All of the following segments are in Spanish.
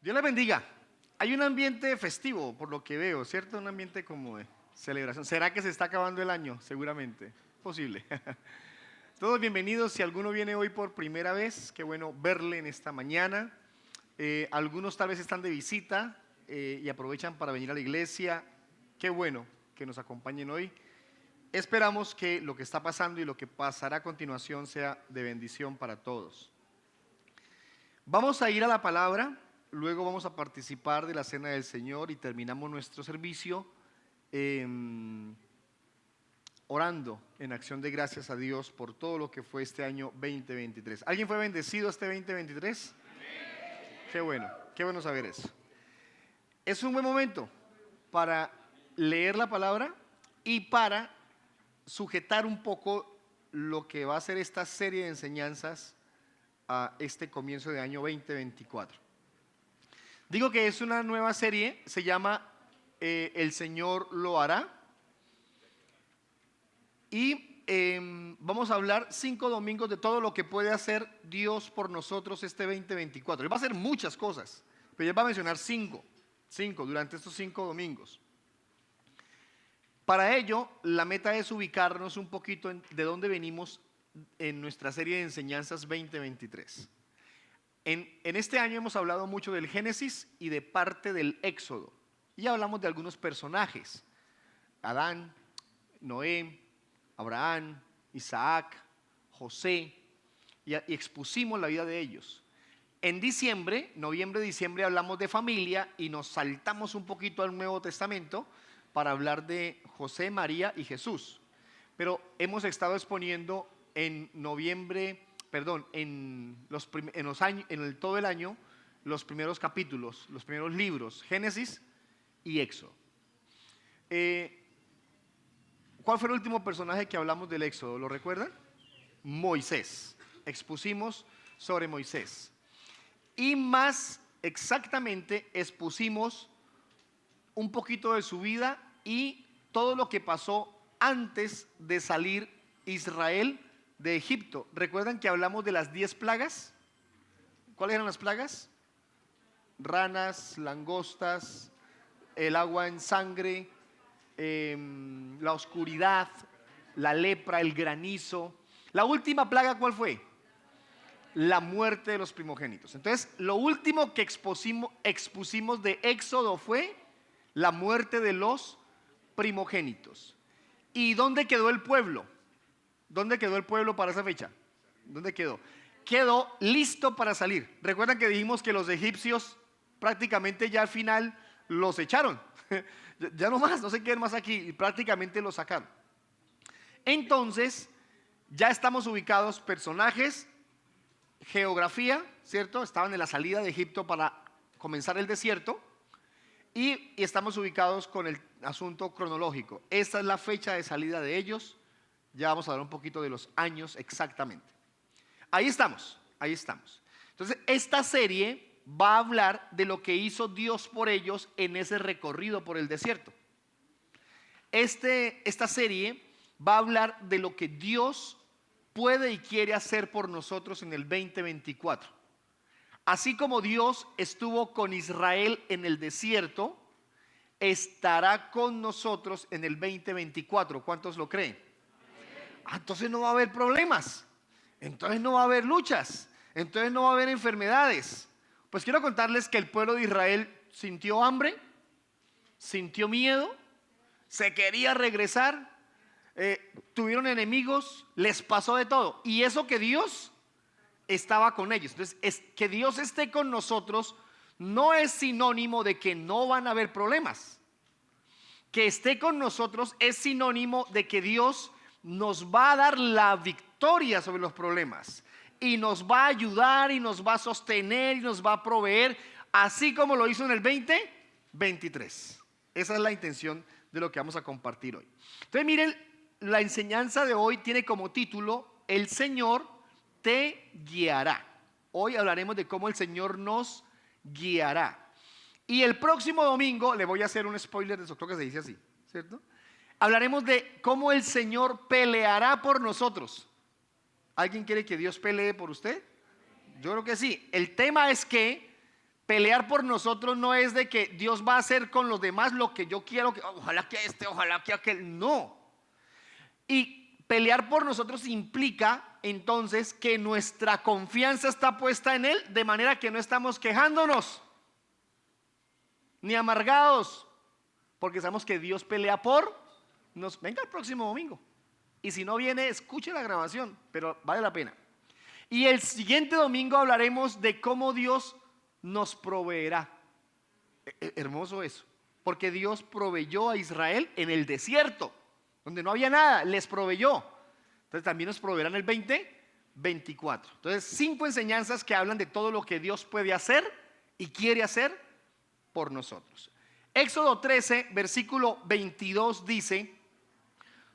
Dios les bendiga. Hay un ambiente festivo, por lo que veo, ¿cierto? Un ambiente como de celebración. ¿Será que se está acabando el año? Seguramente. Posible. Todos bienvenidos. Si alguno viene hoy por primera vez, qué bueno verle en esta mañana. Algunos tal vez están de visita y aprovechan para venir a la iglesia. Qué bueno que nos acompañen hoy. Esperamos que lo que está pasando y lo que pasará a continuación sea de bendición para todos. Vamos a ir a la palabra. Luego vamos a participar de la Cena del Señor y terminamos nuestro servicio orando en acción de gracias a Dios por todo lo que fue este año 2023. ¿Alguien fue bendecido este 2023? Qué bueno saber eso. Es un buen momento para leer la palabra y para sujetar un poco lo que va a ser esta serie de enseñanzas a este comienzo de año 2024. Digo que es una nueva serie, se llama El Señor lo hará. Y vamos a hablar 5 domingos de todo lo que puede hacer Dios por nosotros este 2024. Él va a hacer muchas cosas, pero Él va a mencionar 5 durante estos 5 domingos. Para ello, la meta es ubicarnos un poquito de dónde venimos en nuestra serie de enseñanzas 2023. En este año hemos hablado mucho del Génesis y de parte del Éxodo. Y hablamos de algunos personajes: Adán, Noé, Abraham, Isaac, José, y expusimos la vida de ellos. En noviembre, diciembre, hablamos de familia y nos saltamos un poquito al Nuevo Testamento para hablar de José, María y Jesús. Pero hemos estado exponiendo en todo el año, los primeros capítulos, los primeros libros, Génesis y Éxodo. ¿Cuál fue el último personaje que hablamos del Éxodo? ¿Lo recuerdan? Moisés. Expusimos sobre Moisés. Y más exactamente expusimos un poquito de su vida y todo lo que pasó antes de salir Israel de Egipto. ¿Recuerdan que hablamos de las 10 plagas? ¿Cuáles eran las plagas? Ranas, langostas, el agua en sangre, la oscuridad, la lepra, el granizo. La última plaga, ¿cuál fue? La muerte de los primogénitos. Entonces, lo último que expusimos de Éxodo fue la muerte de los primogénitos. ¿Y dónde quedó el pueblo? ¿Dónde quedó el pueblo para esa fecha? ¿Dónde quedó? Quedó listo para salir. ¿Recuerdan que dijimos que los egipcios prácticamente ya al final los echaron? Ya no más, no se queden más aquí, y prácticamente los sacaron. Entonces, ya estamos ubicados personajes, geografía, ¿cierto? Estaban en la salida de Egipto para comenzar el desierto. Y estamos ubicados con el asunto cronológico. Esta es la fecha de salida de ellos. Ya vamos a hablar un poquito de los años exactamente. Ahí estamos. Entonces, esta serie va a hablar de lo que hizo Dios por ellos en ese recorrido por el desierto. Esta serie va a hablar de lo que Dios puede y quiere hacer por nosotros en el 2024. Así como Dios estuvo con Israel en el desierto, estará con nosotros en el 2024. ¿Cuántos lo creen? Entonces no va a haber problemas, entonces no va a haber luchas, entonces no va a haber enfermedades. Pues quiero contarles que el pueblo de Israel sintió hambre, sintió miedo, se quería regresar, tuvieron enemigos, les pasó de todo. Y eso que Dios estaba con ellos. Entonces, que Dios esté con nosotros no es sinónimo de que no van a haber problemas. Que esté con nosotros es sinónimo de que Dios nos va a dar la victoria sobre los problemas y nos va a ayudar y nos va a sostener y nos va a proveer, así como lo hizo en el 2023. Esa es la intención de lo que vamos a compartir hoy. Entonces miren, la enseñanza de hoy tiene como título: El Señor te guiará. Hoy hablaremos de cómo el Señor nos guiará. Y el próximo domingo, le voy a hacer un spoiler de eso, creo que se dice así, ¿cierto? Hablaremos de cómo el Señor peleará por nosotros. ¿Alguien quiere que Dios pelee por usted? Yo creo que sí. El tema es que Pelear por nosotros no es de que Dios va a hacer con los demás lo que yo quiero, que ojalá que ojalá que aquel. No. Y pelear por nosotros implica entonces que nuestra confianza está puesta en Él, de manera que no estamos quejándonos ni amargados, porque sabemos que Dios pelea por nos. Venga el próximo domingo, y si no viene, escuche la grabación, pero vale la pena. Y el siguiente domingo hablaremos de cómo Dios nos proveerá. Hermoso eso, porque Dios proveyó a Israel en el desierto, donde no había nada, les proveyó. Entonces también nos proveerá en el 2024. Entonces 5 enseñanzas que hablan de todo lo que Dios puede hacer y quiere hacer por nosotros. Éxodo 13, versículo 22 dice: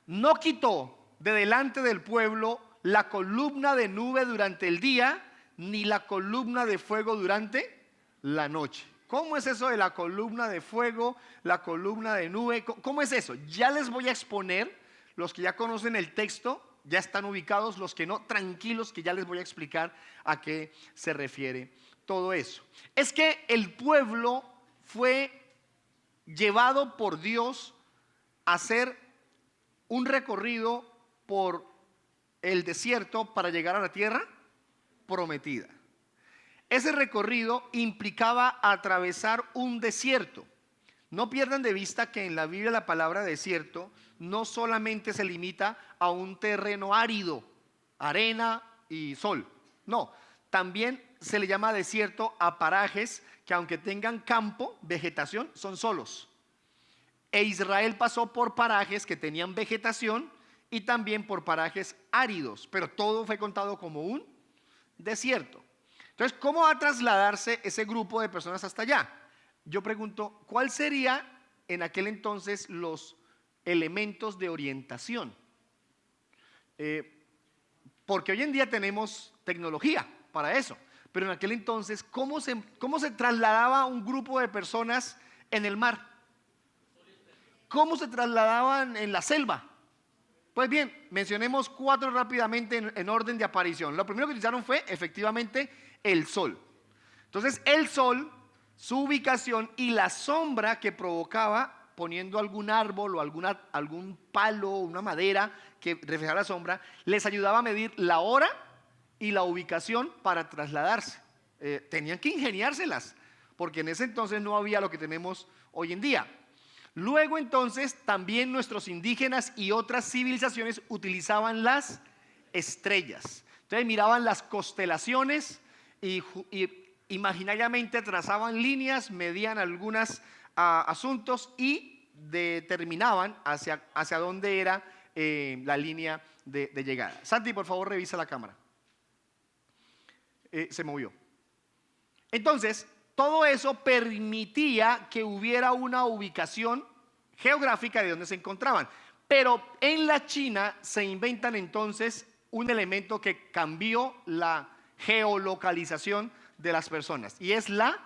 no quitó de delante del pueblo la columna de nube durante el día, ni la columna de fuego durante la noche. ¿Cómo es eso de la columna de fuego, la columna de nube? ¿Cómo es eso? Ya les voy a exponer. Los que ya conocen el texto ya están ubicados, los que no, tranquilos, que ya les voy a explicar a qué se refiere todo eso. Es que el pueblo fue llevado por Dios a hacer un recorrido por el desierto para llegar a la tierra prometida. Ese recorrido implicaba atravesar un desierto. No pierdan de vista que en la Biblia la palabra desierto no solamente se limita a un terreno árido, arena y sol. No, también se le llama desierto a parajes que, aunque tengan campo, vegetación, son solos. E Israel pasó por parajes que tenían vegetación y también por parajes áridos, pero todo fue contado como un desierto. Entonces, ¿cómo va a trasladarse ese grupo de personas hasta allá? Yo pregunto, ¿cuál sería en aquel entonces los elementos de orientación? Porque hoy en día tenemos tecnología para eso, pero en aquel entonces, ¿cómo se trasladaba un grupo de personas en el mar? ¿Cómo se trasladaban en la selva? Pues bien, mencionemos 4 rápidamente en orden de aparición. Lo primero que utilizaron fue efectivamente el sol. Entonces el sol, su ubicación y la sombra que provocaba poniendo algún árbol o algún palo, una madera que reflejara la sombra, les ayudaba a medir la hora y la ubicación para trasladarse. Tenían que ingeniárselas, porque en ese entonces no había lo que tenemos hoy en día. Luego entonces también nuestros indígenas y otras civilizaciones utilizaban las estrellas. Entonces miraban las constelaciones y imaginariamente trazaban líneas, medían algunos asuntos y determinaban hacia dónde era la línea de llegada. Santi, por favor, revisa la cámara. Se movió. Entonces, todo eso permitía que hubiera una ubicación geográfica de donde se encontraban. Pero en la China se inventan entonces un elemento que cambió la geolocalización de las personas, y es la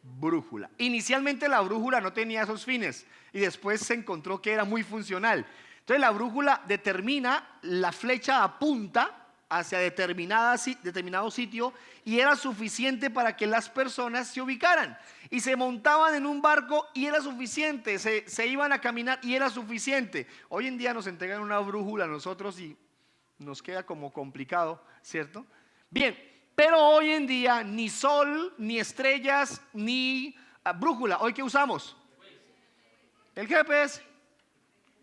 brújula. Inicialmente la brújula no tenía esos fines y después se encontró que era muy funcional. Entonces la brújula determina, la flecha apunta hacia determinado sitio y era suficiente para que las personas se ubicaran. Y se montaban en un barco y era suficiente, se iban a caminar y era suficiente. Hoy en día nos entregan una brújula a nosotros y nos queda como complicado, ¿cierto? Bien, pero hoy en día ni sol, ni estrellas, ni brújula. ¿Hoy qué usamos? El GPS,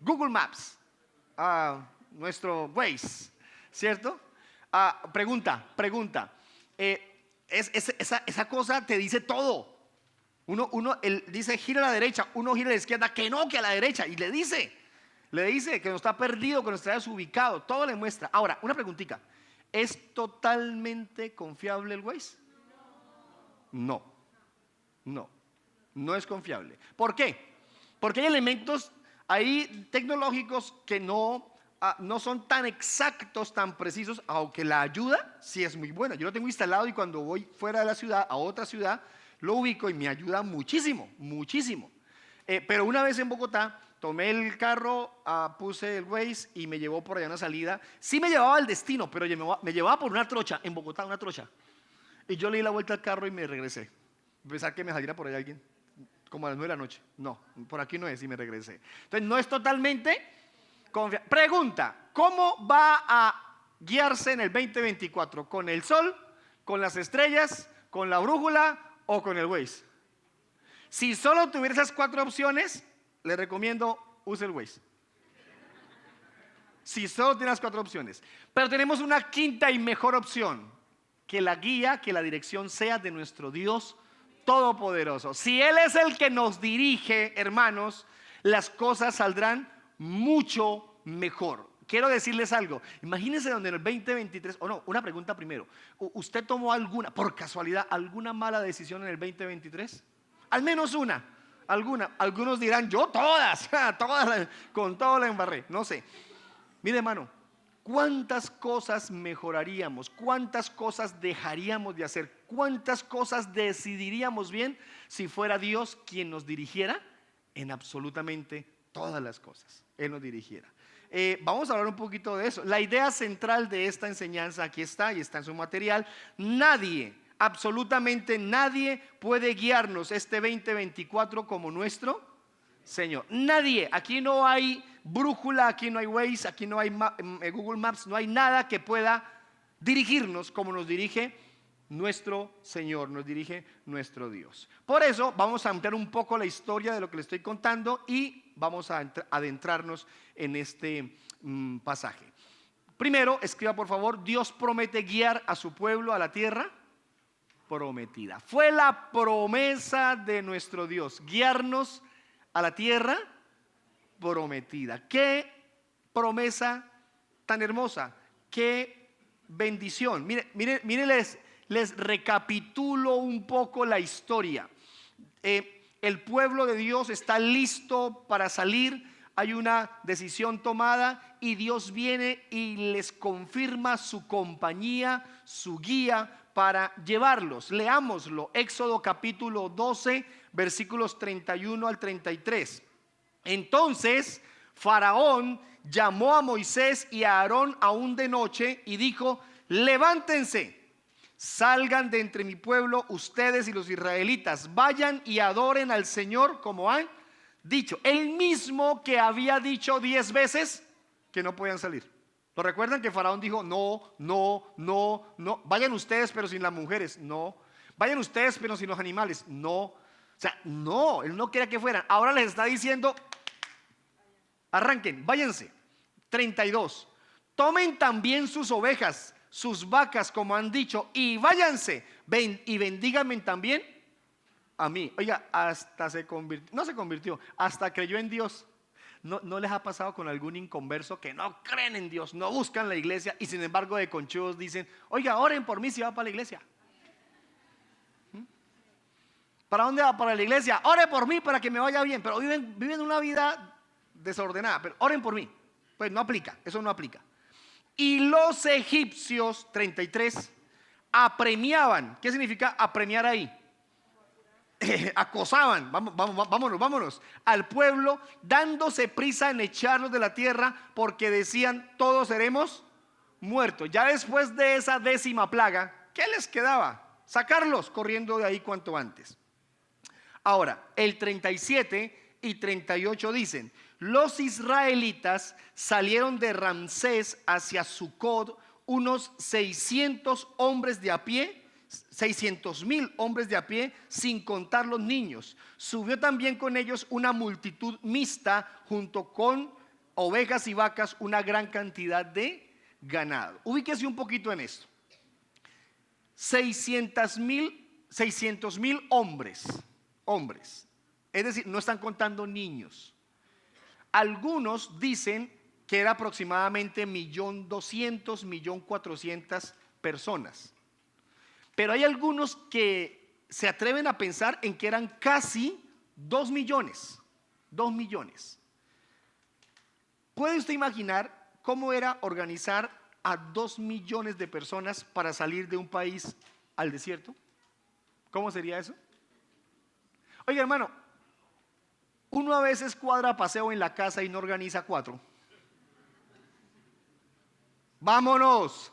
Google Maps, nuestro Waze, ¿cierto? Pregunta. Esa cosa te dice todo. Él dice gira a la derecha, uno gira a la izquierda, que no, que a la derecha. Y le dice que no está perdido, que no está desubicado. Todo le muestra. Ahora, una preguntita. ¿Es totalmente confiable el Waze? No es confiable. ¿Por qué? Porque hay elementos ahí tecnológicos que no son tan exactos, tan precisos, aunque la ayuda sí es muy buena. Yo lo tengo instalado y cuando voy fuera de la ciudad, a otra ciudad, lo ubico y me ayuda muchísimo. Pero una vez en Bogotá, tomé el carro, puse el Waze y me llevó por allá a una salida. Sí me llevaba al destino, pero me llevaba por una trocha, en Bogotá, una trocha. Y yo le di la vuelta al carro y me regresé. Pensar que me saliera por ahí alguien, como a las 9 de la noche. No, por aquí no es, y me regresé. Entonces no es totalmente confiable. Pregunta, ¿cómo va a guiarse en el 2024? ¿Con el sol, con las estrellas, con la brújula o con el Waze? Si solo tuviera esas 4 opciones, le recomiendo use el Waze. Si solo tiene las 4 opciones. Pero tenemos una quinta y mejor opción: que la guía, que la dirección sea de nuestro Dios Todopoderoso. Si Él es el que nos dirige, hermanos, las cosas saldrán mucho mejor. Quiero decirles algo. Imagínense donde en el 2023, o no, una pregunta primero. ¿Usted tomó alguna, por casualidad, alguna mala decisión en el 2023? Al menos una, alguna. Algunos dirán, yo todas, todas, con todo la embarré, no sé. Mire, hermano, ¿cuántas cosas mejoraríamos? ¿Cuántas cosas dejaríamos de hacer? ¿Cuántas cosas decidiríamos bien si fuera Dios quien nos dirigiera en absolutamente todas las cosas? Él nos dirigiera. Vamos a hablar un poquito de eso. La idea central de esta enseñanza aquí está y está en su material. Nadie, absolutamente nadie puede guiarnos este 2024 como nuestro Señor. Nadie. Aquí no hay brújula, aquí no hay Waze, aquí no hay Google Maps, no hay nada que pueda dirigirnos como nos dirige nuestro Señor, nos dirige nuestro Dios. Por eso vamos a ampliar un poco la historia de lo que le estoy contando y vamos a adentrarnos en este pasaje. Primero, escriba por favor: Dios promete guiar a su pueblo a la tierra prometida. Fue la promesa de nuestro Dios, guiarnos a la tierra prometida. Qué promesa tan hermosa, qué bendición. Mire, les recapitulo un poco la historia. El pueblo de Dios está listo para salir. Hay una decisión tomada y Dios viene y les confirma su compañía, su guía para llevarlos. Leámoslo, Éxodo capítulo 12, versículos 31 al 33. Entonces Faraón llamó a Moisés y a Aarón aún de noche y dijo: levántense, salgan de entre mi pueblo, ustedes y los israelitas, vayan y adoren al Señor como han dicho. El mismo que había dicho 10 veces que no podían salir. ¿Lo recuerdan que Faraón dijo: no, no, no, no? Vayan ustedes pero sin las mujeres, no. Vayan ustedes pero sin los animales, no. O sea, no, él no quería que fueran. Ahora les está diciendo: arranquen, váyanse. 32. Tomen también sus ovejas, sus vacas, como han dicho, y váyanse. Ven y bendíganme también a mí. Oiga, hasta se convirtió, no se convirtió, hasta creyó en Dios. ¿No les ha pasado con algún inconverso que no creen en Dios, no buscan la iglesia y sin embargo de conchudos dicen: oiga, oren por mí si va para la iglesia? ¿Para dónde va? Para la iglesia. Ore por mí para que me vaya bien. Pero viven una vida desordenada. Pero oren por mí. Pues no aplica, eso no aplica. Y los egipcios, 33, apremiaban. ¿Qué significa apremiar ahí? Acosaban, vámonos al pueblo, dándose prisa en echarlos de la tierra, porque decían: todos seremos muertos. Ya después de esa 10ª plaga, ¿qué les quedaba? Sacarlos corriendo de ahí cuanto antes. Ahora, el 37 y 38 dicen: los israelitas salieron de Ramsés hacia Sucot, unos 600 hombres de a pie, 600,000 hombres de a pie, sin contar los niños. Subió también con ellos una multitud mixta, junto con ovejas y vacas, una gran cantidad de ganado. Ubíquese un poquito en esto. 600,000 hombres, es decir, no están contando niños. Algunos dicen que era aproximadamente 1.200.000, 1.400.000 personas. Pero hay algunos que se atreven a pensar en que eran casi 2 millones. 2 millones. ¿Puede usted imaginar cómo era organizar a 2 millones de personas para salir de un país al desierto? ¿Cómo sería eso? Oiga, hermano, uno a veces cuadra paseo en la casa y no organiza 4. Vámonos.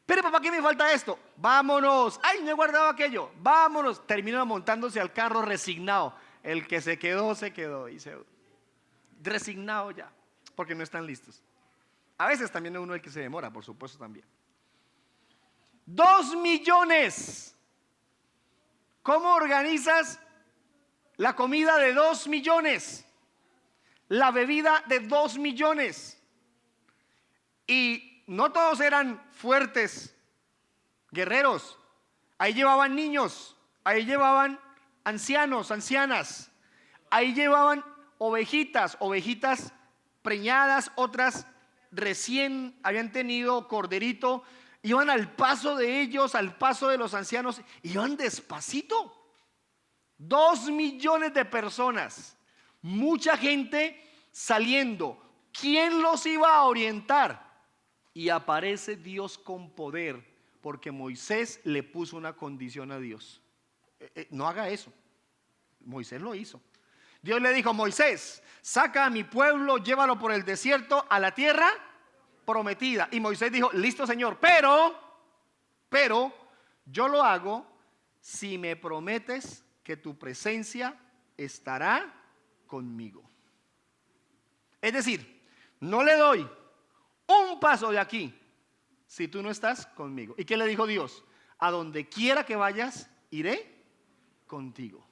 Pero papá, ¿qué me falta esto? Vámonos. Ay, no he guardado aquello. Vámonos. Termina montándose al carro resignado. El que se quedó, se quedó. Resignado ya, porque no están listos. A veces también es uno el que se demora, por supuesto también. 2 millones. ¿Cómo organizas la comida de 2 millones? La bebida de 2 millones. Y no todos eran fuertes, guerreros. Ahí llevaban niños, ahí llevaban ancianos, ancianas. Ahí llevaban ovejitas preñadas, otras recién habían tenido corderito. Iban al paso de ellos, al paso de los ancianos, iban despacito. 2 millones de personas, mucha gente saliendo. ¿Quién los iba a orientar? Y aparece Dios con poder, porque Moisés le puso una condición a Dios. No haga eso. Moisés lo hizo. Dios le dijo: Moisés, saca a mi pueblo, llévalo por el desierto a la tierra prometida. Y Moisés dijo: listo, Señor, pero yo lo hago si me prometes que tu presencia estará conmigo. Es decir, no le doy un paso de aquí si tú no estás conmigo. ¿Y qué le dijo Dios? A donde quiera que vayas, iré contigo.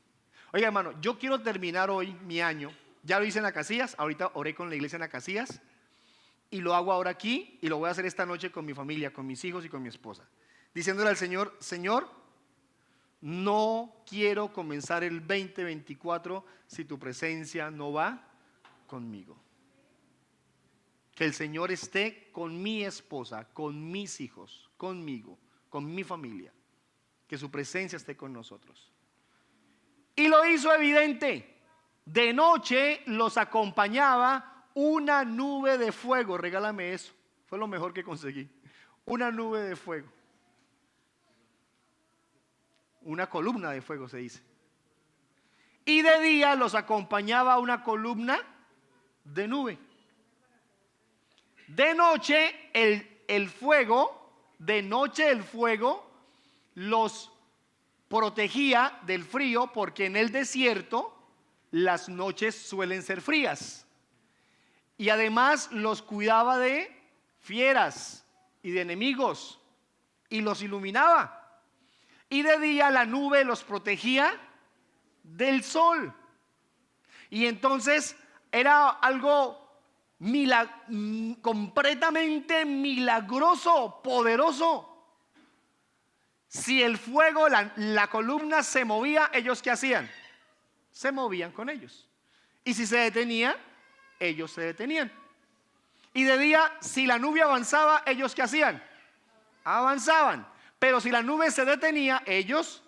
Oiga, hermano, yo quiero terminar hoy mi año. Ya lo hice en Acacias, ahorita oré con la iglesia en Acacias, y lo hago ahora aquí, y lo voy a hacer esta noche con mi familia, con mis hijos y con mi esposa, diciéndole al Señor: Señor, no quiero comenzar el 2024 si tu presencia no va conmigo. Que el Señor esté con mi esposa, con mis hijos, conmigo, con mi familia. Que su presencia esté con nosotros. Y lo hizo evidente. De noche los acompañaba una nube de fuego. Regálame eso. Fue lo mejor que conseguí. Una nube de fuego. Una columna de fuego se dice. Y de día los acompañaba una columna de nube. De noche el fuego, de noche el fuego los protegía del frío, porque en el desierto las noches suelen ser frías. Y además los cuidaba de fieras y de enemigos, y los iluminaba. Y de día la nube los protegía del sol. Y entonces era algo completamente milagroso, poderoso. Si el fuego, la columna se movía, ¿ellos qué hacían? Se movían con ellos. Y si se detenía, ellos se detenían. Y de día, si la nube avanzaba, ¿ellos qué hacían? Avanzaban. Pero si la nube se detenía, ellos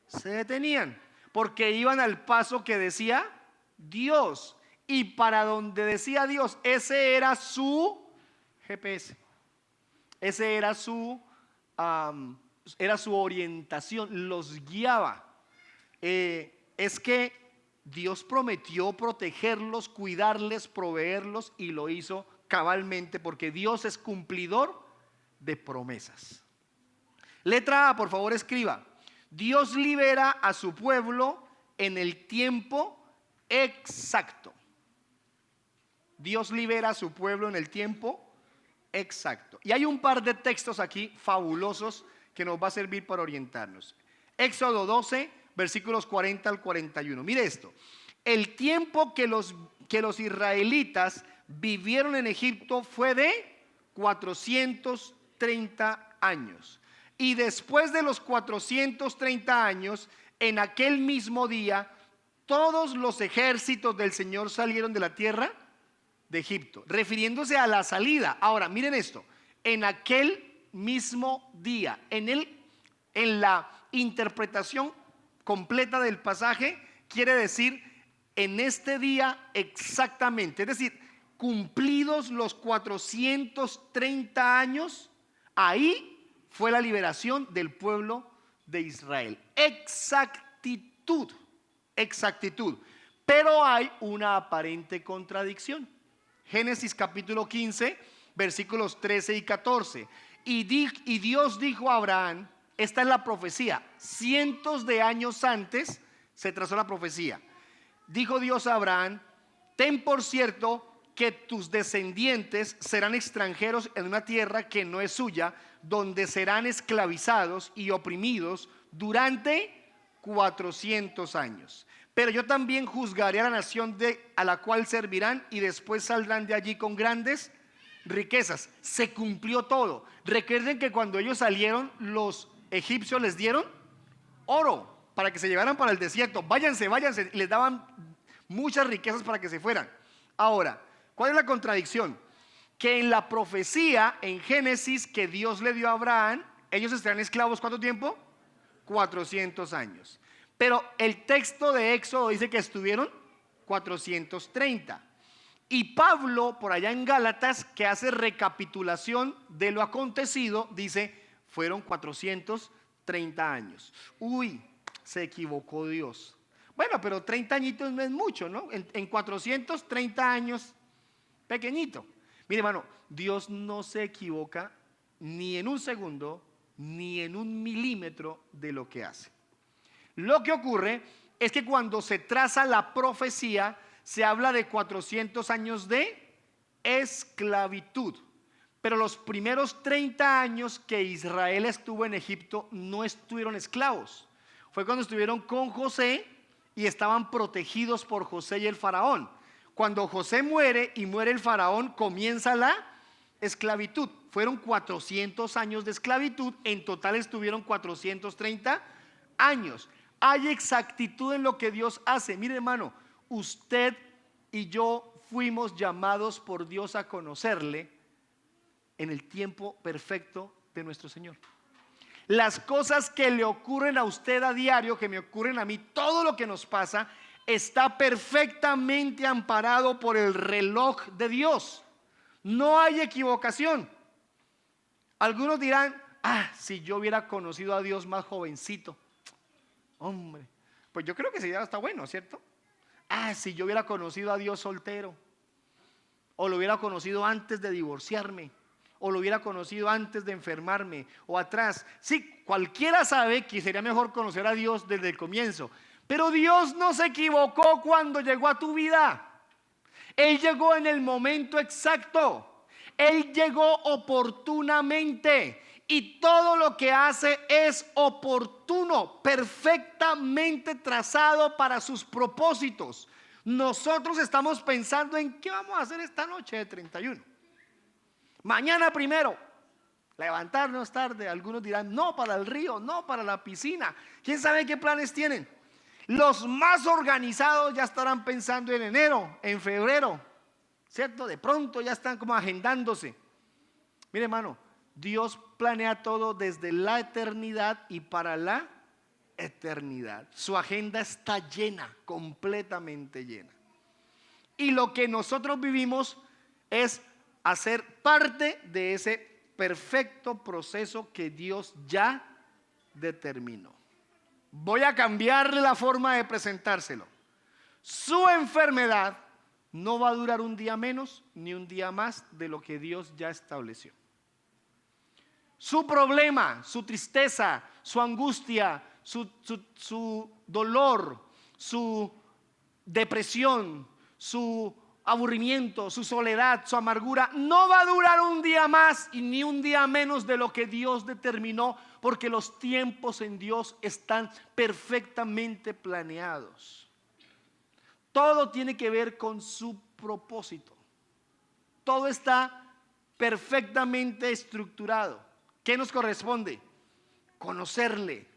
se detenían, porque iban al paso que decía Dios. Y para donde decía Dios, ese era su GPS. Ese era su orientación, los guiaba. Es que Dios prometió protegerlos, cuidarles, proveerlos, y lo hizo cabalmente, porque Dios es cumplidor de promesas. Letra A, por favor, escriba: Dios libera a su pueblo en el tiempo exacto. Dios libera a su pueblo en el tiempo exacto. Y hay un par de textos aquí fabulosos que nos va a servir para orientarnos. Éxodo 12, versículos 40 al 41. Mire esto: el tiempo que los israelitas vivieron en Egipto fue de 430 años. Y después de los 430 años, en aquel mismo día, todos los ejércitos del Señor salieron de la tierra de Egipto, refiriéndose a la salida. Ahora, miren esto: en aquel mismo día, en la interpretación completa del pasaje, quiere decir en este día exactamente. Es decir, cumplidos los 430 años, ahí fue la liberación del pueblo de Israel. Exactitud. Pero hay una aparente contradicción. Génesis capítulo 15, versículos 13 y 14. Y Dios dijo a Abraham, esta es la profecía, cientos de años antes se trazó la profecía. Dijo Dios a Abraham, ten por cierto que tus descendientes serán extranjeros en una tierra que no es suya, donde serán esclavizados y oprimidos durante 400 años. Pero yo también juzgaré a la nación a la cual servirán y después saldrán de allí con grandes riquezas. Se cumplió todo. Recuerden que cuando ellos salieron, los egipcios les dieron oro para que se llevaran para el desierto. Váyanse, váyanse. Y les daban muchas riquezas para que se fueran. Ahora, ¿cuál es la contradicción? Que en la profecía, en Génesis, que Dios le dio a Abraham, ellos estarán esclavos, ¿cuánto tiempo? 400 años. Pero el texto de Éxodo dice que estuvieron 430. Y Pablo, por allá en Gálatas, que hace recapitulación de lo acontecido, dice, fueron 430 años. Uy, se equivocó Dios. Bueno, pero 30 añitos no es mucho, ¿no? En 430 años, pequeñito. Mire, hermano, Dios no se equivoca ni en un segundo, ni en un milímetro de lo que hace. Lo que ocurre es que cuando se traza la profecía, se habla de 400 años de esclavitud. Pero los primeros 30 años que Israel estuvo en Egipto no estuvieron esclavos. Fue cuando estuvieron con José y estaban protegidos por José y el faraón. Cuando José muere y muere el faraón, comienza la esclavitud. Fueron 400 años de esclavitud. En total estuvieron 430 años. Hay exactitud en lo que Dios hace. Mire, hermano, usted y yo fuimos llamados por Dios a conocerle en el tiempo perfecto de nuestro Señor. Las cosas que le ocurren a usted a diario, que me ocurren a mí, todo lo que nos pasa, está perfectamente amparado por el reloj de Dios. No hay equivocación. Algunos dirán, si yo hubiera conocido a Dios más jovencito. Hombre, pues yo creo que sería hasta bueno, ¿cierto? Si yo hubiera conocido a Dios soltero, o lo hubiera conocido antes de divorciarme, o lo hubiera conocido antes de enfermarme, o atrás. Sí, cualquiera sabe que sería mejor conocer a Dios desde el comienzo. Pero Dios no se equivocó cuando llegó a tu vida. Él llegó en el momento exacto. Él llegó oportunamente. Y todo lo que hace es oportuno, perfectamente trazado para sus propósitos. Nosotros estamos pensando en qué vamos a hacer esta noche de 31. Mañana primero, levantarnos tarde. Algunos dirán, no para el río, no para la piscina. ¿Quién sabe qué planes tienen? Los más organizados ya estarán pensando en enero, en febrero, ¿cierto? De pronto ya están como agendándose. Mire, hermano, Dios planea todo desde la eternidad y para la eternidad. Su agenda está llena, completamente llena. Y lo que nosotros vivimos es hacer parte de ese perfecto proceso que Dios ya determinó. Voy a cambiarle la forma de presentárselo. Su enfermedad no va a durar un día menos ni un día más de lo que Dios ya estableció. Su problema, su tristeza, su angustia, su dolor, su depresión, su aburrimiento, su soledad, su amargura, no va a durar un día más y ni un día menos de lo que Dios determinó, porque los tiempos en Dios están perfectamente planeados. Todo tiene que ver con su propósito. Todo está perfectamente estructurado. ¿Qué nos corresponde? Conocerle,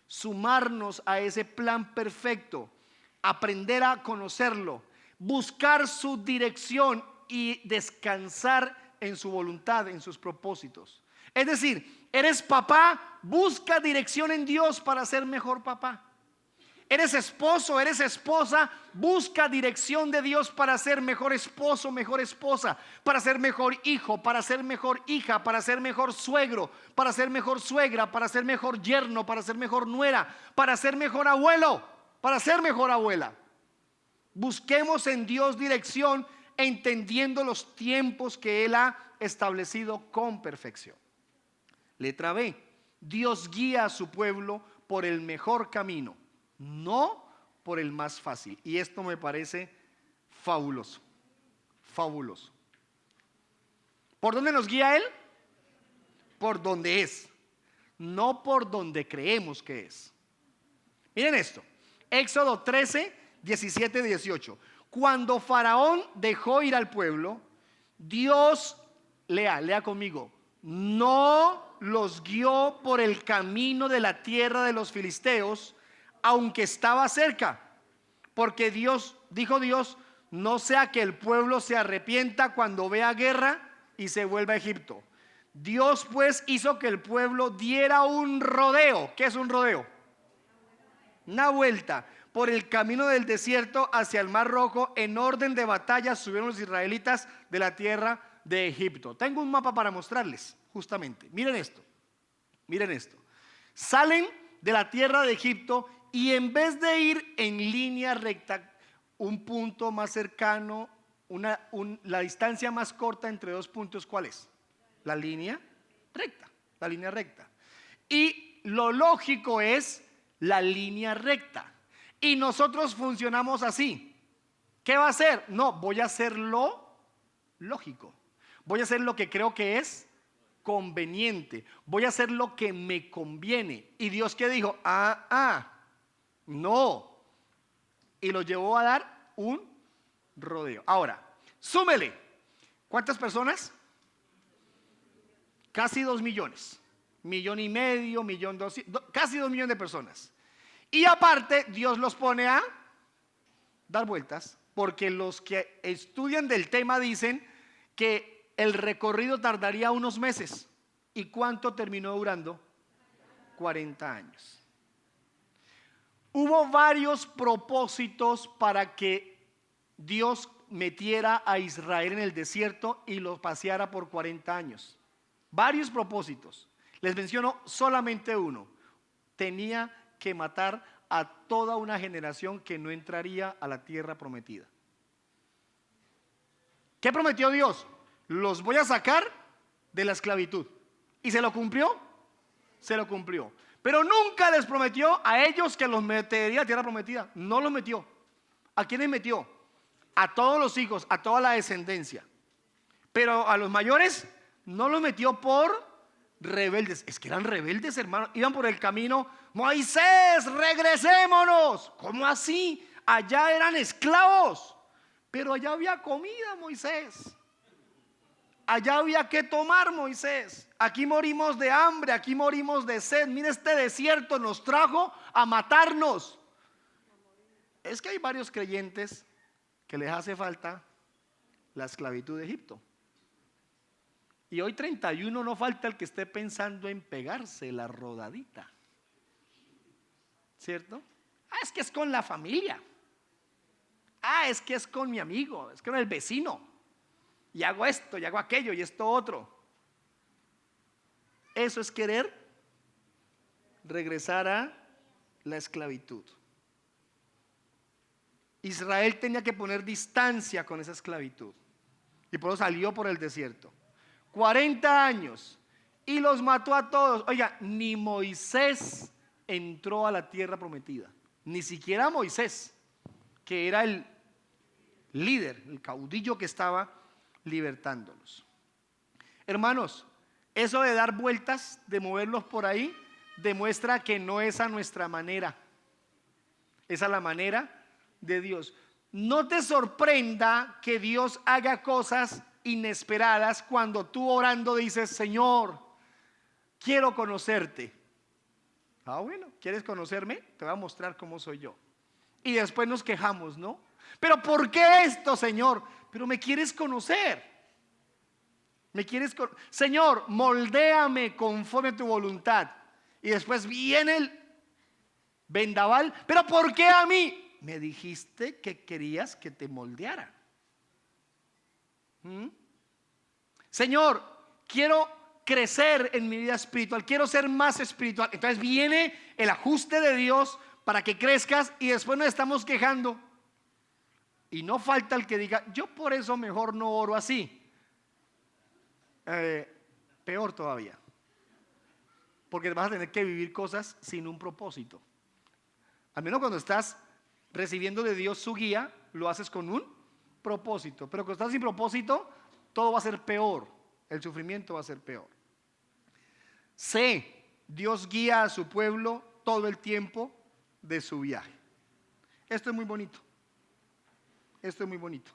sumarnos a ese plan perfecto, aprender a conocerlo, buscar su dirección y descansar en su voluntad, en sus propósitos. Es decir, eres papá, busca dirección en Dios para ser mejor papá. Eres esposo, eres esposa, busca dirección de Dios para ser mejor esposo, mejor esposa, para ser mejor hijo, para ser mejor hija, para ser mejor suegro, para ser mejor suegra, para ser mejor yerno, para ser mejor nuera, para ser mejor abuelo, para ser mejor abuela. Busquemos en Dios dirección, entendiendo los tiempos que Él ha establecido con perfección. Letra B, Dios guía a su pueblo por el mejor camino, no por el más fácil. Y esto me parece fabuloso, fabuloso. ¿Por dónde nos guía Él? Por donde es, no por donde creemos que es. Miren esto, Éxodo 13, 17, 18. Cuando Faraón dejó ir al pueblo, Dios, lea conmigo, no los guió por el camino de la tierra de los filisteos, aunque estaba cerca, porque dijo Dios, no sea que el pueblo se arrepienta cuando vea guerra y se vuelva a Egipto. Dios pues hizo que el pueblo diera un rodeo. ¿Qué es un rodeo? Una vuelta por el camino del desierto hacia el Mar Rojo. En orden de batalla subieron los israelitas de la tierra de Egipto. Tengo un mapa para mostrarles, justamente. Miren esto, miren esto. Salen de la tierra de Egipto y en vez de ir en línea recta, un punto más cercano, la distancia más corta entre dos puntos, ¿cuál es? La línea recta, la línea recta. Y lo lógico es la línea recta. Y nosotros funcionamos así. ¿Qué va a hacer? No, voy a hacer lo lógico. Voy a hacer lo que creo que es conveniente. Voy a hacer lo que me conviene. ¿Y Dios qué dijo? No. Y lo llevó a dar un rodeo. Ahora, súmele. ¿Cuántas personas? Casi 2 millones. 1,5 millones, casi 2 millones de personas. Y aparte, Dios los pone a dar vueltas, porque los que estudian del tema dicen que el recorrido tardaría unos meses. ¿Y cuánto terminó durando? 40 años. Hubo varios propósitos para que Dios metiera a Israel en el desierto y lo paseara por 40 años. Varios propósitos. Les menciono solamente uno. Tenía que matar a toda una generación que no entraría a la tierra prometida. ¿Qué prometió Dios? Los voy a sacar de la esclavitud. ¿Y se lo cumplió? Se lo cumplió. Pero nunca les prometió a ellos que los metería a tierra prometida. No los metió. ¿A quiénes metió? A todos los hijos, a toda la descendencia. Pero a los mayores no los metió por rebeldes. Es que eran rebeldes, hermano. Iban por el camino. Moisés, regresémonos. ¿Cómo así? Allá eran esclavos, pero allá había comida, Moisés. Allá había que tomar, Moisés. Aquí morimos de hambre, aquí morimos de sed. Mira, este desierto nos trajo a matarnos. Es que hay varios creyentes que les hace falta la esclavitud de Egipto. Y hoy 31 no falta el que esté pensando en pegarse la rodadita, ¿cierto? Es que es con la familia. Es que es con mi amigo, es con el vecino. Y hago esto, y hago aquello, y esto otro. Eso es querer regresar a la esclavitud. Israel tenía que poner distancia con esa esclavitud. Y por eso salió por el desierto. 40 años. Y los mató a todos. Oiga, ni Moisés entró a la tierra prometida. Ni siquiera Moisés, que era el líder, el caudillo que estaba libertándolos. Hermanos, eso de dar vueltas, de moverlos por ahí, demuestra que no es a nuestra manera. Es a la manera de Dios. No te sorprenda que Dios haga cosas inesperadas cuando tú orando dices: Señor, quiero conocerte. Bueno, ¿quieres conocerme? Te voy a mostrar cómo soy yo. Y después nos quejamos, ¿no? Pero ¿por qué esto, Señor? Pero me quieres conocer. Señor, moldéame conforme a tu voluntad. Y después viene el vendaval. Pero ¿por qué a mí? Me dijiste que querías que te moldeara. Señor, quiero crecer en mi vida espiritual, quiero ser más espiritual. Entonces viene el ajuste de Dios para que crezcas y después nos estamos quejando. Y no falta el que diga: yo por eso mejor no oro así. Peor todavía. porque vas a tener que vivir cosas sin un propósito. Al menos cuando estás recibiendo de Dios su guía, lo haces con un propósito. Pero cuando estás sin propósito, todo va a ser peor. El sufrimiento va a ser peor. C. Dios guía a su pueblo todo el tiempo de su viaje. Esto es muy bonito. Esto es muy bonito.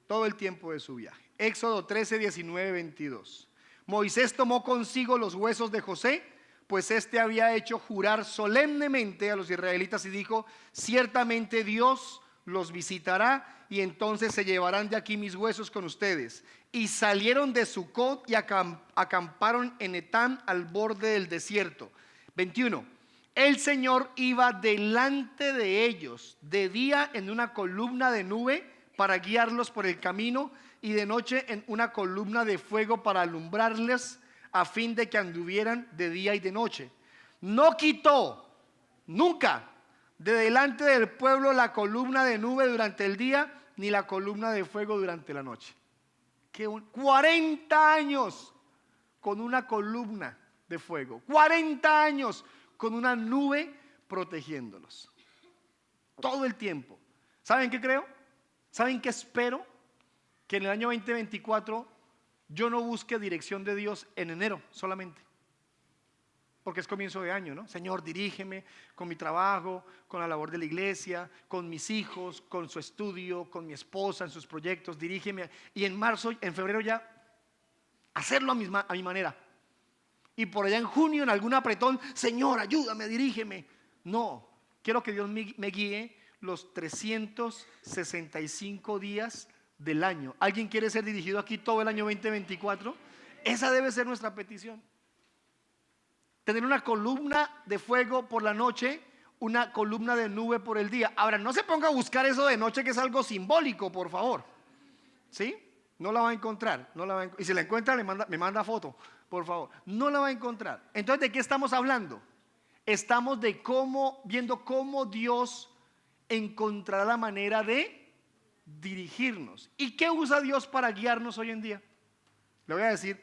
Todo el tiempo de su viaje. Éxodo 13, 19, 22. Moisés tomó consigo los huesos de José, pues éste había hecho jurar solemnemente a los israelitas y dijo: ciertamente Dios los visitará y entonces se llevarán de aquí mis huesos con ustedes. Y salieron de Sucot y acamparon en Etán, al borde del desierto. 21. El Señor iba delante de ellos de día en una columna de nube para guiarlos por el camino, y de noche en una columna de fuego para alumbrarles, a fin de que anduvieran de día y de noche. No quitó nunca de delante del pueblo la columna de nube durante el día, ni la columna de fuego durante la noche. 40 años con una columna de fuego, 40 años con una nube protegiéndolos. Todo el tiempo. ¿Saben qué creo? ¿Saben qué espero? Que en el año 2024 yo no busque dirección de Dios en enero solamente, porque es comienzo de año, ¿no? Señor, dirígeme con mi trabajo, con la labor de la iglesia, con mis hijos, con su estudio, con mi esposa en sus proyectos, dirígeme. Y en marzo, en febrero ya hacerlo a mi manera. Y por allá en junio, en algún apretón, Señor, ayúdame, dirígeme. No, quiero que Dios me guíe los 365 días del año. ¿Alguien quiere ser dirigido aquí todo el año 2024? Esa debe ser nuestra petición. Tener una columna de fuego por la noche, una columna de nube por el día. Ahora, no se ponga a buscar eso de noche, que es algo simbólico, por favor. ¿Sí? No la va a encontrar. Y si la encuentra, me manda foto, por favor. No la va a encontrar. Entonces, ¿de qué estamos hablando? Estamos viendo cómo Dios encontrará la manera de dirigirnos. ¿Y qué usa Dios para guiarnos hoy en día? Le voy a decir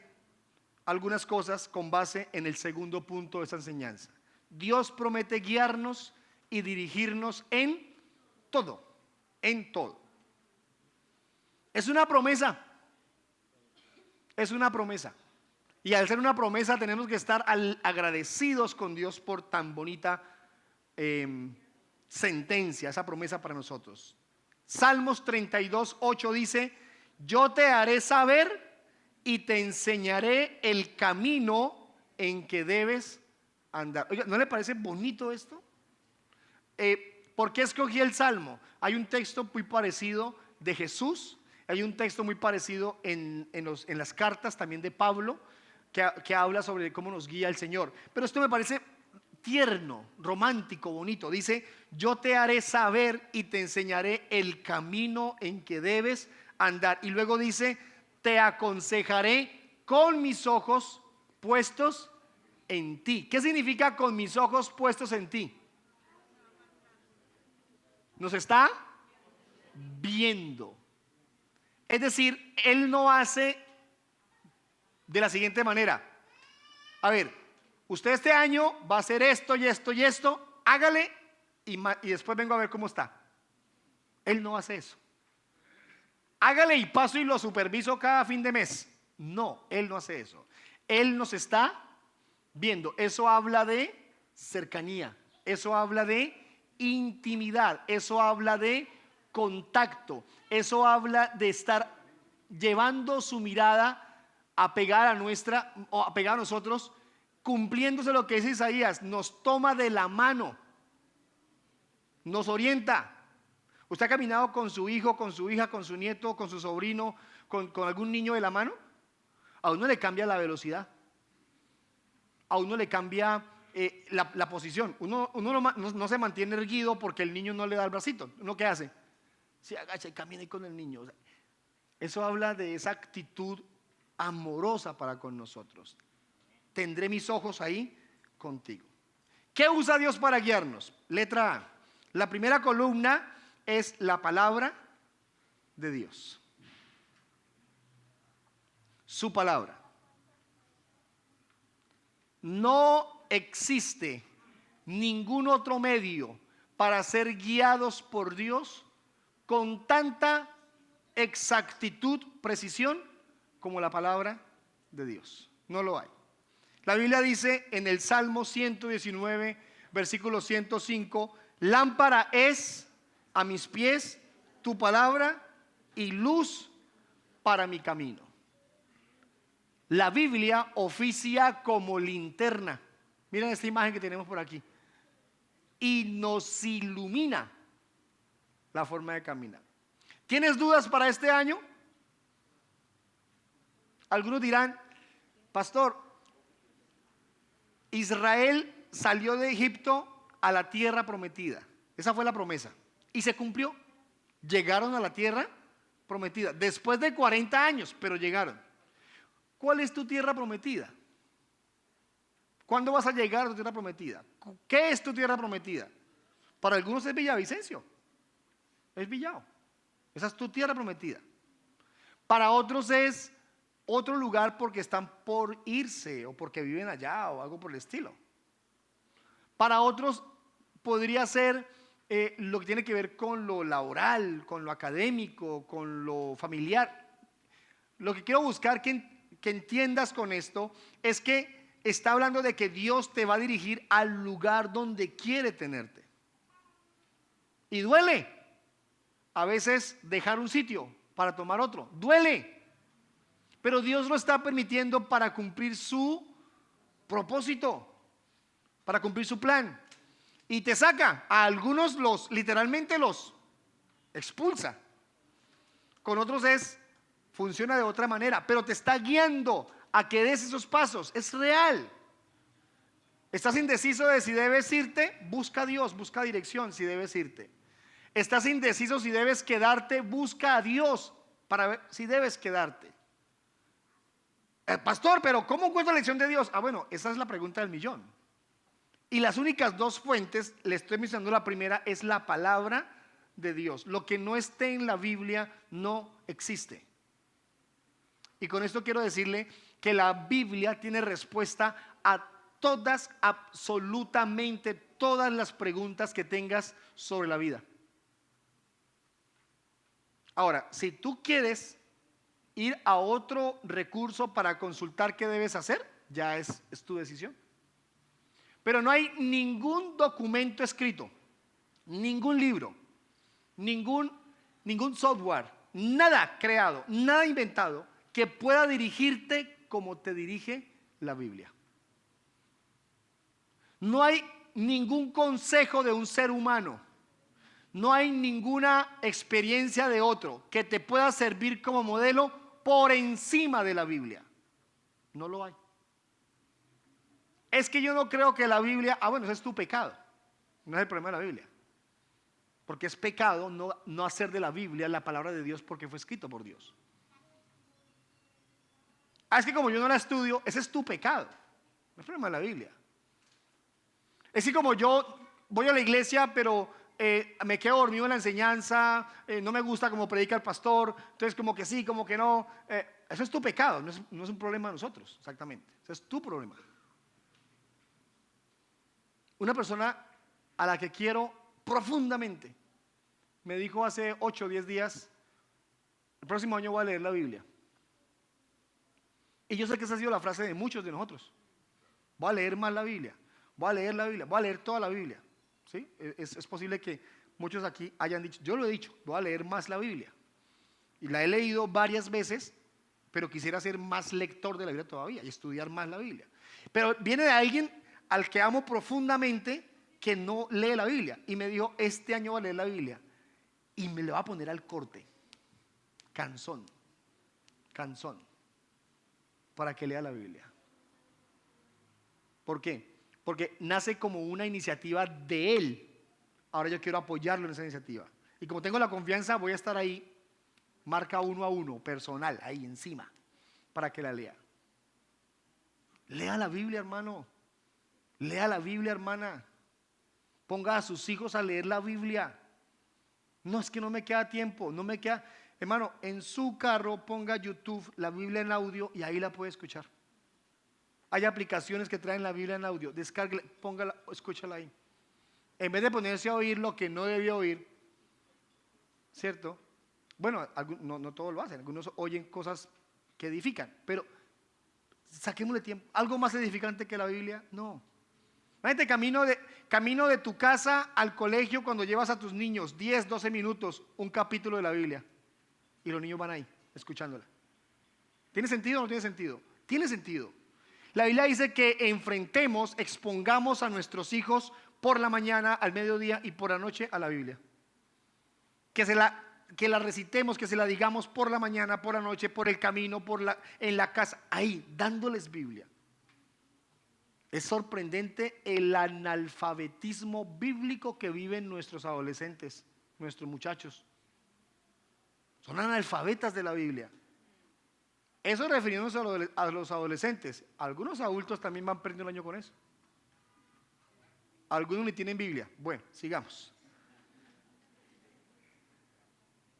algunas cosas con base en el segundo punto de esta enseñanza. Dios promete guiarnos y dirigirnos en todo, en todo. Es una promesa. Es una promesa. Y al ser una promesa tenemos que estar agradecidos con Dios por tan bonita sentencia, esa promesa para nosotros. Salmos 32, 8 dice: yo te haré saber y te enseñaré el camino en que debes andar. Oiga, ¿no le parece bonito esto? ¿Por qué escogí el Salmo? Hay un texto muy parecido de Jesús, hay un texto muy parecido en las cartas también de Pablo, que habla sobre cómo nos guía el Señor. Pero esto me parece tierno, romántico, bonito. Dice: yo te haré saber y te enseñaré el camino en que debes andar. Y luego dice: te aconsejaré con mis ojos puestos en ti. ¿Qué significa con mis ojos puestos en ti? Nos está viendo. Es decir, Él no hace de la siguiente manera: a ver, usted este año va a hacer esto y esto y esto, hágale y después vengo a ver cómo está. Él no hace eso. Hágale y paso y lo superviso cada fin de mes. No, Él no hace eso. Él nos está viendo. Eso habla de cercanía, eso habla de intimidad, eso habla de contacto, eso habla de estar llevando su mirada a pegar a nosotros, cumpliéndose lo que dice Isaías. Nos toma de la mano, nos orienta. ¿Usted ha caminado con su hijo, con su hija, con su nieto, con su sobrino, con algún niño de la mano? A uno le cambia la velocidad, a uno le cambia la posición. Uno no se mantiene erguido porque el niño no le da el bracito. ¿Uno qué hace? Se agacha y camina ahí con el niño. Eso habla de esa actitud amorosa para con nosotros. Tendré mis ojos ahí contigo. ¿Qué usa Dios para guiarnos? Letra A. La primera columna es la palabra de Dios. Su palabra. No existe ningún otro medio para ser guiados por Dios con tanta exactitud, precisión, como la palabra de Dios. No lo hay. La Biblia dice en el Salmo 119, versículo 105, lámpara es a mis pies tu palabra y luz para mi camino. La Biblia oficia como linterna. Miren esta imagen que tenemos por aquí. Y nos ilumina la forma de caminar. ¿Tienes dudas para este año? Algunos dirán, pastor, Israel salió de Egipto a la tierra prometida. Esa fue la promesa. Y se cumplió. Llegaron a la tierra prometida. Después de 40 años, pero llegaron. ¿Cuál es tu tierra prometida? ¿Cuándo vas a llegar a tu tierra prometida? ¿Qué es tu tierra prometida? Para algunos es Villavicencio. Es Villao. Esa es tu tierra prometida. Para otros es otro lugar porque están por irse o porque viven allá o algo por el estilo. Para otros podría ser lo que tiene que ver con lo laboral, con lo académico, con lo familiar. Lo que quiero buscar que entiendas con esto es que está hablando de que Dios te va a dirigir al lugar donde quiere tenerte. Y duele a veces dejar un sitio para tomar otro. Duele. Pero Dios lo está permitiendo para cumplir su propósito, para cumplir su plan. Y te saca. A algunos literalmente los expulsa. Con otros funciona de otra manera, pero te está guiando a que des esos pasos. Es real. Estás indeciso de si debes irte, busca a Dios, busca dirección si debes irte. Estás indeciso si debes quedarte, busca a Dios para ver si debes quedarte. Pastor, pero ¿cómo encuentro la lección de Dios? Bueno, esa es la pregunta del millón. Y las únicas dos fuentes, le estoy mencionando la primera, es la palabra de Dios. Lo que no esté en la Biblia no existe. Y con esto quiero decirle que la Biblia tiene respuesta a todas, absolutamente todas las preguntas que tengas sobre la vida. Ahora, si tú quieres ir a otro recurso para consultar qué debes hacer, ya es tu decisión. Pero no hay ningún documento escrito, ningún libro, ningún software, nada creado, nada inventado que pueda dirigirte como te dirige la Biblia. No hay ningún consejo de un ser humano, no hay ninguna experiencia de otro que te pueda servir como modelo por encima de la Biblia. No lo hay. Es que yo no creo que la Biblia, bueno, ese es tu pecado, no es el problema de la Biblia. Porque es pecado no hacer de la Biblia la palabra de Dios porque fue escrito por Dios. Es que como yo no la estudio, ese es tu pecado, no es el problema de la Biblia. Es que como yo voy a la iglesia, pero me quedo dormido en la enseñanza, no me gusta como predica el pastor, entonces como que sí, como que no, eso es tu pecado, no es un problema de nosotros, exactamente, ese es tu problema. Una persona a la que quiero profundamente me dijo hace 8 o 10 días, el próximo año voy a leer la Biblia. Y yo sé que esa ha sido la frase de muchos de nosotros. Voy a leer más la Biblia, voy a leer la Biblia, voy a leer toda la Biblia. ¿Sí? Es posible que muchos aquí hayan dicho, yo lo he dicho, voy a leer más la Biblia. Y la he leído varias veces, pero quisiera ser más lector de la Biblia todavía y estudiar más la Biblia. Pero viene de alguien al que amo profundamente que no lee la Biblia. Y me dijo, este año voy a leer la Biblia. Y me lo va a poner al corte. Canzón. Para que lea la Biblia. ¿Por qué? Porque nace como una iniciativa de él. Ahora yo quiero apoyarlo en esa iniciativa. Y como tengo la confianza, voy a estar ahí, marca 1 a 1, personal, ahí encima, para que la lea. Lea la Biblia, hermano. Lea la Biblia, hermana. Ponga a sus hijos a leer la Biblia. No, es que no me queda tiempo, no me queda. Hermano, en su carro ponga YouTube, la Biblia en audio y ahí la puede escuchar. Hay aplicaciones que traen la Biblia en audio. Descárguela, póngala, escúchala ahí. En vez de ponerse a oír lo que no debía oír, ¿cierto? Bueno, no todos lo hacen. Algunos oyen cosas que edifican. Pero saquémosle tiempo. ¿Algo más edificante que la Biblia? No. Imagínate, camino de tu casa al colegio, cuando llevas a tus niños 10, 12 minutos, un capítulo de la Biblia. Y los niños van ahí, escuchándola. ¿Tiene sentido o no tiene sentido? Tiene sentido. La Biblia dice que enfrentemos, expongamos a nuestros hijos por la mañana, al mediodía y por la noche a la Biblia. Que la recitemos, que se la digamos por la mañana, por la noche, por el camino, en la casa, ahí, dándoles Biblia. Es sorprendente el analfabetismo bíblico que viven nuestros adolescentes, nuestros muchachos. Son analfabetas de la Biblia. Eso refiriéndose a los adolescentes. Algunos adultos también van perdiendo el año con eso. Algunos ni tienen Biblia. Bueno, sigamos.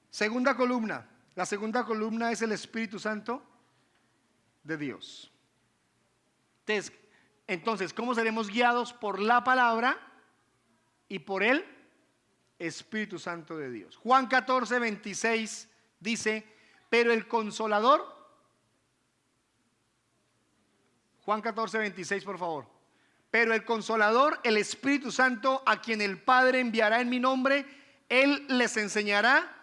Segunda columna. La segunda columna es el Espíritu Santo de Dios. Entonces, ¿cómo seremos guiados? Por la palabra y por el Espíritu Santo de Dios. Juan 14, 26 dice, pero el Consolador, Juan 14, 26 por favor, pero el Consolador, el Espíritu Santo, a quien el Padre enviará en mi nombre, Él les enseñará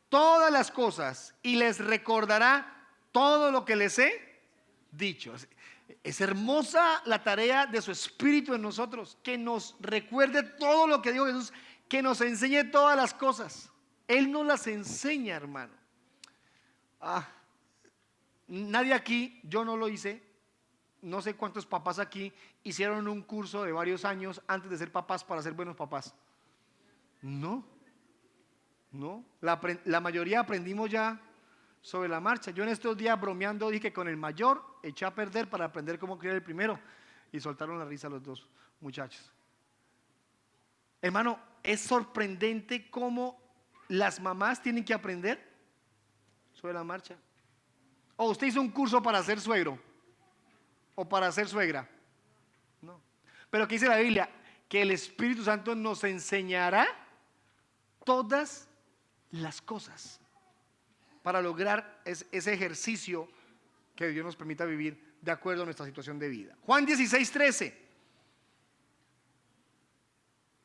todas las cosas y les recordará todo lo que les he dicho. Es hermosa la tarea de su Espíritu en nosotros, que nos recuerde todo lo que dijo Jesús, que nos enseñe todas las cosas. Él nos las enseña, hermano. Nadie aquí, yo no lo hice, no sé cuántos papás aquí hicieron un curso de varios años antes de ser papás para ser buenos papás. No, la mayoría aprendimos ya sobre la marcha. Yo en estos días bromeando dije que con el mayor eché a perder para aprender cómo criar el primero, y soltaron la risa los dos muchachos. Hermano, es sorprendente cómo las mamás tienen que aprender sobre la marcha. O usted hizo un curso para ser suegro o para ser suegra. No. Pero ¿qué dice la Biblia? Que el Espíritu Santo nos enseñará todas las cosas para lograr ese ejercicio que Dios nos permita vivir de acuerdo a nuestra situación de vida. Juan 16, 13.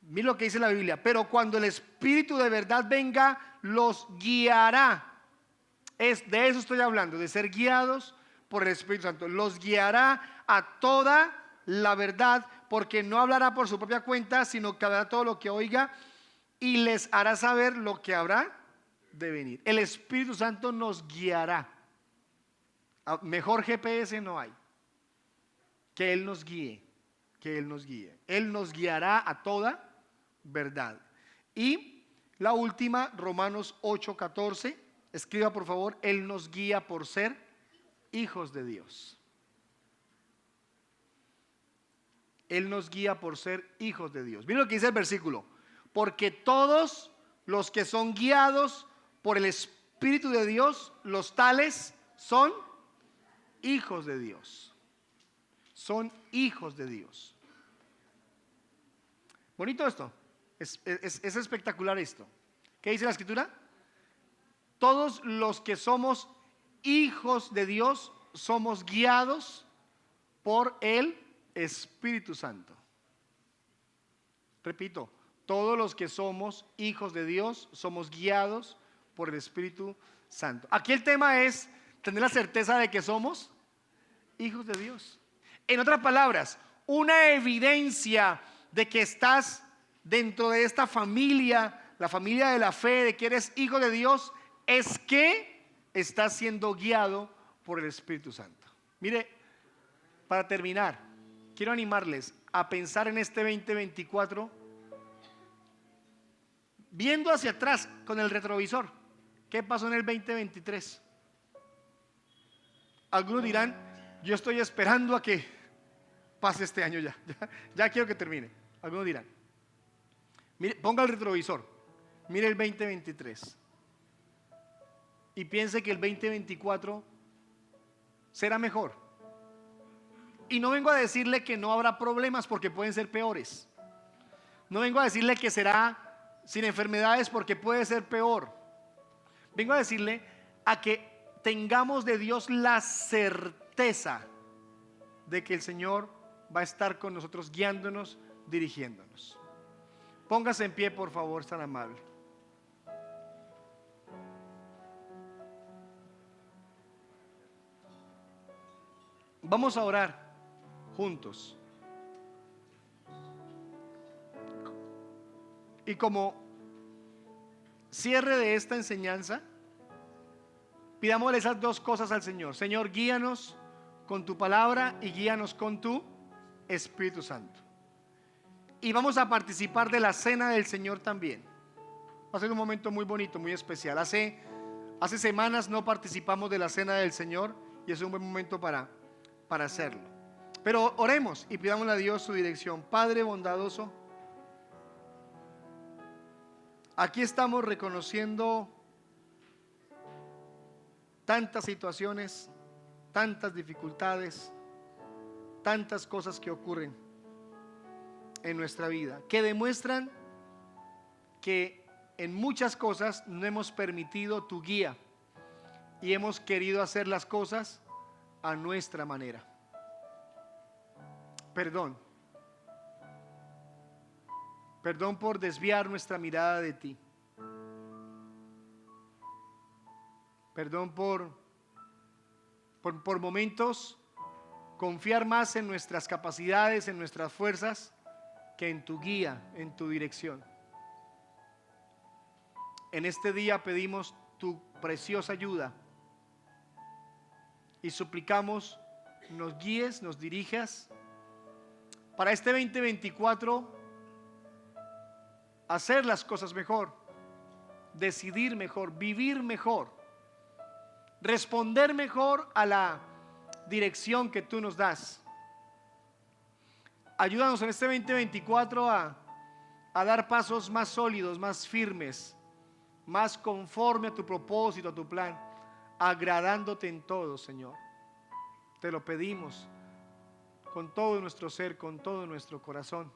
Mira lo que dice la Biblia. Pero cuando el Espíritu de verdad venga, los guiará. De eso estoy hablando, de ser guiados por el Espíritu Santo. Los guiará a toda la verdad, porque no hablará por su propia cuenta, sino que hablará todo lo que oiga y les hará saber lo que habrá de venir. El Espíritu Santo nos guiará. Mejor GPS no hay. Que Él nos guíe, que Él nos guíe. Él nos guiará a toda verdad. Y la última, Romanos 8:14. Escriba por favor, Él nos guía por ser hijos de Dios. Él nos guía por ser hijos de Dios. Miren lo que dice el versículo. Porque todos los que son guiados por el Espíritu de Dios, los tales son hijos de Dios. Son hijos de Dios. Bonito esto. Es espectacular esto. ¿Qué dice la Escritura? Todos los que somos hijos de Dios somos guiados por el Espíritu Santo. Repito, todos los que somos hijos de Dios somos guiados por el Espíritu Santo. Aquí el tema es tener la certeza de que somos hijos de Dios. En otras palabras, una evidencia de que estás dentro de esta familia, la familia de la fe, de que eres hijo de Dios, es que estás siendo guiado por el Espíritu Santo. Mire, para terminar, quiero animarles a pensar en este 2024, viendo hacia atrás con el retrovisor. ¿Qué pasó en el 2023? Algunos dirán, yo estoy esperando a que pase este año ya quiero que termine. Algunos dirán, mire, ponga el retrovisor, mire el 2023 y piense que el 2024 será mejor Y no vengo a decirle que no habrá problemas, porque pueden ser peores. No vengo a decirle que será sin enfermedades, porque puede ser peor. Vengo a decirle a que tengamos de Dios la certeza de que el Señor va a estar con nosotros, guiándonos, dirigiéndonos. Póngase en pie, por favor, es tan amable. Vamos a orar juntos. Y como cierre de esta enseñanza, pidámosle esas dos cosas al Señor. Señor, guíanos con tu palabra y guíanos con tu Espíritu Santo. Y vamos a participar de la cena del Señor también. Va a ser un momento muy bonito, muy especial. Hace semanas no participamos de la cena del Señor y es un buen momento para hacerlo. Pero oremos y pidámosle a Dios su dirección. Padre bondadoso, aquí estamos reconociendo tantas situaciones, tantas dificultades, tantas cosas que ocurren en nuestra vida, que demuestran que en muchas cosas no hemos permitido tu guía y hemos querido hacer las cosas a nuestra manera. Perdón por desviar nuestra mirada de ti. Perdón por momentos confiar más en nuestras capacidades, en nuestras fuerzas, que en tu guía, en tu dirección. En este día pedimos tu preciosa ayuda y suplicamos nos guíes, nos dirijas para este 2024, hacer las cosas mejor, decidir mejor, vivir mejor, responder mejor a la dirección que tú nos das. Ayúdanos en este 2024 a dar pasos más sólidos, más firmes, más conforme a tu propósito, a tu plan, agradándote en todo, Señor. Te lo pedimos con todo nuestro ser, con todo nuestro corazón.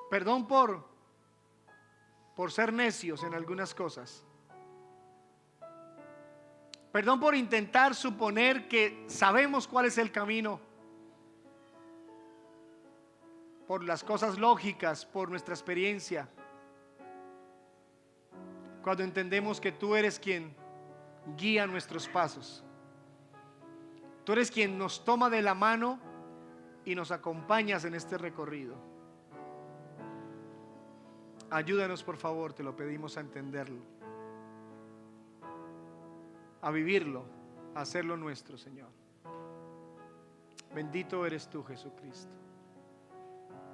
Perdón por ser necios en algunas cosas. Perdón por intentar suponer que sabemos cuál es el camino, por las cosas lógicas, por nuestra experiencia, cuando entendemos que tú eres quien guía nuestros pasos. Tú eres quien nos toma de la mano y nos acompañas en este recorrido. Ayúdanos, por favor, te lo pedimos, a entenderlo, a vivirlo, a hacerlo nuestro, Señor. Bendito eres tú, Jesucristo.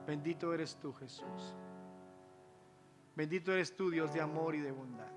Bendito eres tú, Jesús. Bendito eres tú, Dios de amor y de bondad.